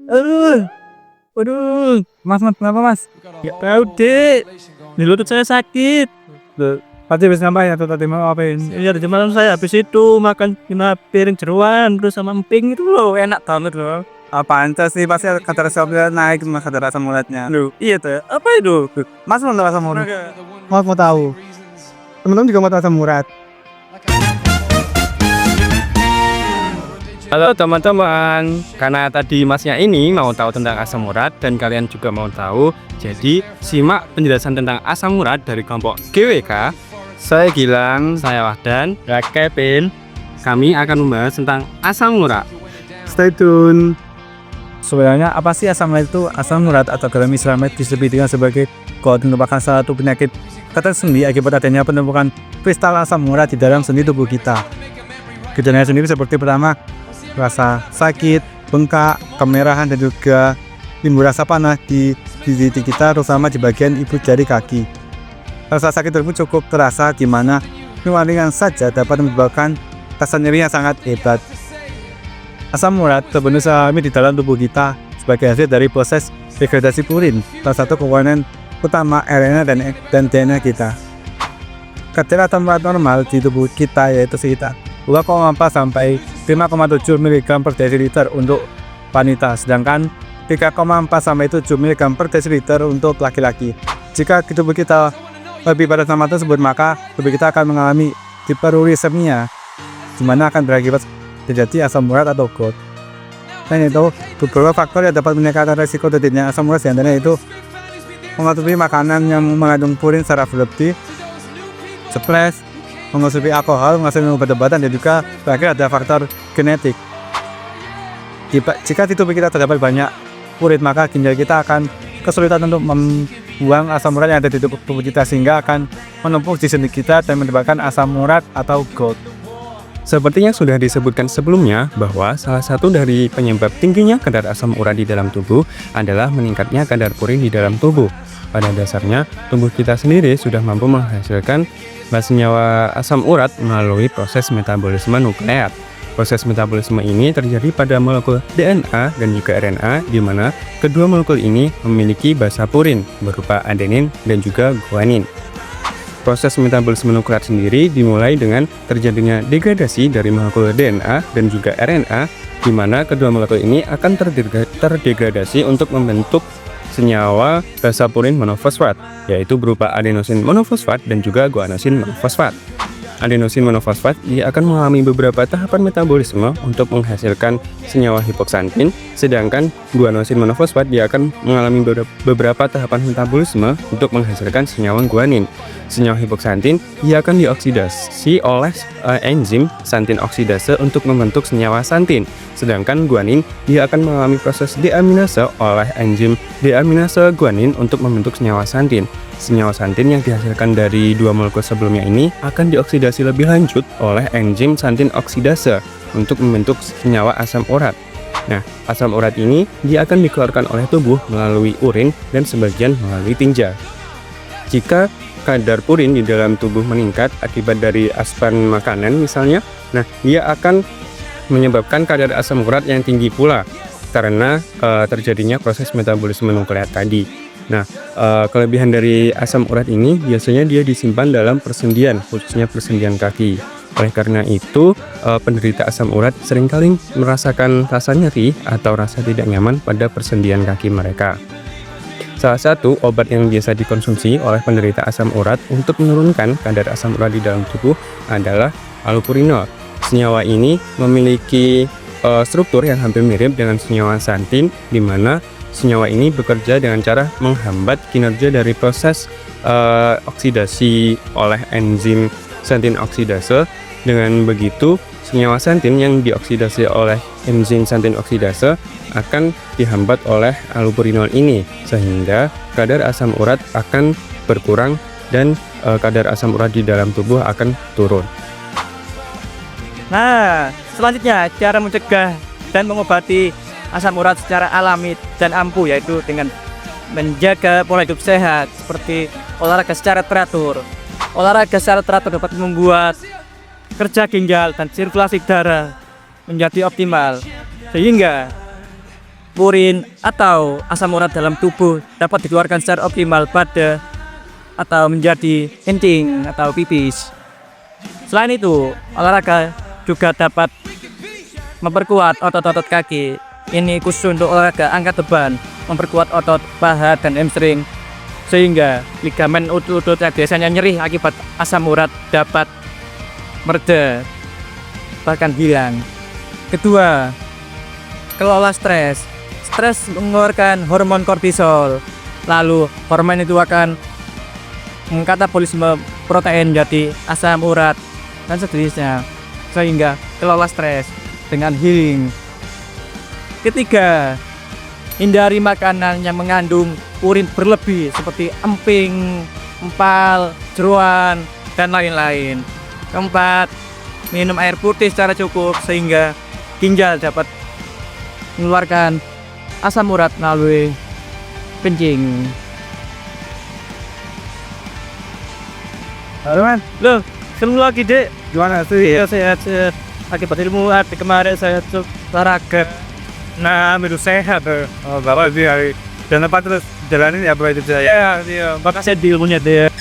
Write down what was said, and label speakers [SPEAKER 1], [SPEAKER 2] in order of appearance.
[SPEAKER 1] Aduh, waduh, Mas, kenapa Mas? Nggak tahu Dek, di lutut saya sakit. Loh, tadi habis ngapain atau tadi mau ngapain? Iya tadi malam saya habis itu makan 5 piring jeroan terus sama emping itu loh, enak banget loh.
[SPEAKER 2] Pantes nih pasti kadar asam uratnya naik mas kadar asam uratnya.
[SPEAKER 1] Loh, iya tuh, apa itu?
[SPEAKER 2] Mas mau tahu asam urat?
[SPEAKER 1] Naga.
[SPEAKER 2] Mas mau tahu? Temen-temen juga mau tahu asam urat?
[SPEAKER 3] Halo teman-teman, karena tadi masnya ini mau tahu tentang asam urat dan kalian juga mau tahu, jadi simak penjelasan tentang asam urat dari kelompok GWK. Saya Gilang, saya Wahdan, dan Kevin. Kami akan membahas tentang asam urat.
[SPEAKER 2] Stay tune. Sebenarnya apa sih asam urat itu? Asam urat atau dalam istilah medis disebut sebagai kode merupakan salah satu penyakit tersendiri akibat adanya penumpukan kristal asam urat di dalam sendi tubuh kita. Gejalanya sendiri seperti pertama, rasa sakit, bengkak, kemerahan dan juga timbul rasa panas di titik kita, terutama di bagian ibu jari kaki. Rasa sakit tersebut cukup terasa di mana ringan saja dapat menyebabkan rasa nyeri yang sangat hebat. Asam urat terbentuk alami di dalam tubuh kita sebagai hasil dari proses degradasi purin, salah satu komponen utama RNA dan DNA kita. Kadar asam urat normal di tubuh kita yaitu sekitar 2,4 sampai 5,7 mg per desiliter untuk wanita, sedangkan 3,4 sampai 7 mg per desiliter untuk laki-laki. Jika tubuh kita lebih pada nama tersebut, maka tubuh kita akan mengalami hiperurisemia, di mana akan berakibat terjadi asam urat atau GORD. Dan itu beberapa faktor yang dapat meningkatkan resiko terjadinya asam urat, diantaranya itu mengonsumsi makanan yang mengandung purin secara berlebih, stres, mengonsumsi alkohol, mengonsumsi obat-obatan, dan juga terakhir ada faktor genetik. Jika di tubuh kita terdapat banyak purin, maka ginjal kita akan kesulitan untuk membuang asam urat yang ada di tubuh kita, sehingga akan menumpuk di sendi kita dan menyebabkan asam urat atau GORD.
[SPEAKER 3] Seperti yang sudah disebutkan sebelumnya, bahwa salah satu dari penyebab tingginya kadar asam urat di dalam tubuh adalah meningkatnya kadar purin di dalam tubuh. Pada dasarnya, tubuh kita sendiri sudah mampu menghasilkan senyawa asam urat melalui proses metabolisme nukleat. Proses metabolisme ini terjadi pada molekul DNA dan juga RNA, di mana kedua molekul ini memiliki basa purin berupa adenin dan juga guanin. Proses metabolisme nukleat sendiri dimulai dengan terjadinya degradasi dari molekul DNA dan juga RNA, di mana kedua molekul ini akan terdegradasi untuk membentuk senyawa basa purin monofosfat, yaitu berupa adenosin monofosfat dan juga guanosin monofosfat. Adenosin monofosfat dia akan mengalami beberapa tahapan metabolisme untuk menghasilkan senyawa hipoksantin, sedangkan guanosin monofosfat dia akan mengalami beberapa tahapan metabolisme untuk menghasilkan senyawa guanin. Senyawa hipoksantin dia akan dioksidasi oleh enzim santin oksidase untuk membentuk senyawa santin, sedangkan guanin dia akan mengalami proses deaminase oleh enzim deaminase guanin untuk membentuk senyawa santin. Senyawa santin yang dihasilkan dari dua molekul sebelumnya ini akan dioksidasi lebih lanjut oleh enzim santin oksidase untuk membentuk senyawa asam urat. Nah, asam urat ini dia akan dikeluarkan oleh tubuh melalui urin dan sebagian melalui tinja. Jika kadar purin di dalam tubuh meningkat akibat dari asupan makanan misalnya, nah dia akan menyebabkan kadar asam urat yang tinggi pula karena terjadinya proses metabolisme nukleat tadi. Nah, kelebihan dari asam urat ini biasanya dia disimpan dalam persendian, khususnya persendian kaki. Oleh karena itu, penderita asam urat seringkali merasakan rasa nyeri atau rasa tidak nyaman pada persendian kaki mereka. Salah satu obat yang biasa dikonsumsi oleh penderita asam urat untuk menurunkan kadar asam urat di dalam tubuh adalah allopurinol. Senyawa ini memiliki struktur yang hampir mirip dengan senyawa santin, di mana senyawa ini bekerja dengan cara menghambat kinerja dari proses oksidasi oleh enzim santin oksidase. Dengan begitu, senyawa santin yang dioksidasi oleh enzim santin oksidase akan dihambat oleh allopurinol ini, sehingga kadar asam urat akan berkurang dan kadar asam urat di dalam tubuh akan turun.
[SPEAKER 1] Nah, selanjutnya cara mencegah dan mengobati asam urat secara alami dan ampuh, yaitu dengan menjaga pola hidup sehat seperti olahraga secara teratur. Olahraga secara teratur dapat membuat kerja ginjal dan sirkulasi darah menjadi optimal, sehingga urin atau asam urat dalam tubuh dapat dikeluarkan secara optimal pada atau menjadi kencing atau pipis. Selain itu, olahraga juga dapat memperkuat otot-otot kaki. Ini khusus untuk olahraga angkat beban, memperkuat otot paha dan hamstring, sehingga ligamen utut-utut yang biasanya nyeri akibat asam urat dapat mereda, bahkan hilang. Kedua, kelola stres. Stres mengeluarkan hormon kortisol. Lalu hormon itu akan mengkatabolisme protein jadi asam urat dan seterusnya, sehingga kelola stres dengan healing. Ketiga, hindari makanan yang mengandung urin berlebih seperti emping, empal, jeroan, dan lain-lain. Keempat, minum air putih secara cukup sehingga ginjal dapat mengeluarkan asam urat melalui kencing.
[SPEAKER 2] Halo man,
[SPEAKER 1] Loh, ketemu lagi dek.
[SPEAKER 2] gimana sih?
[SPEAKER 1] Ya sehat-sehat. Akibat ilmu hati kemarin saya tuh olahraga.
[SPEAKER 2] Nah, menurut sehat. Bapak sih hari dan tempat terus jalanin ya apa itu saya.
[SPEAKER 1] Ya, makasih di ilmunya dek.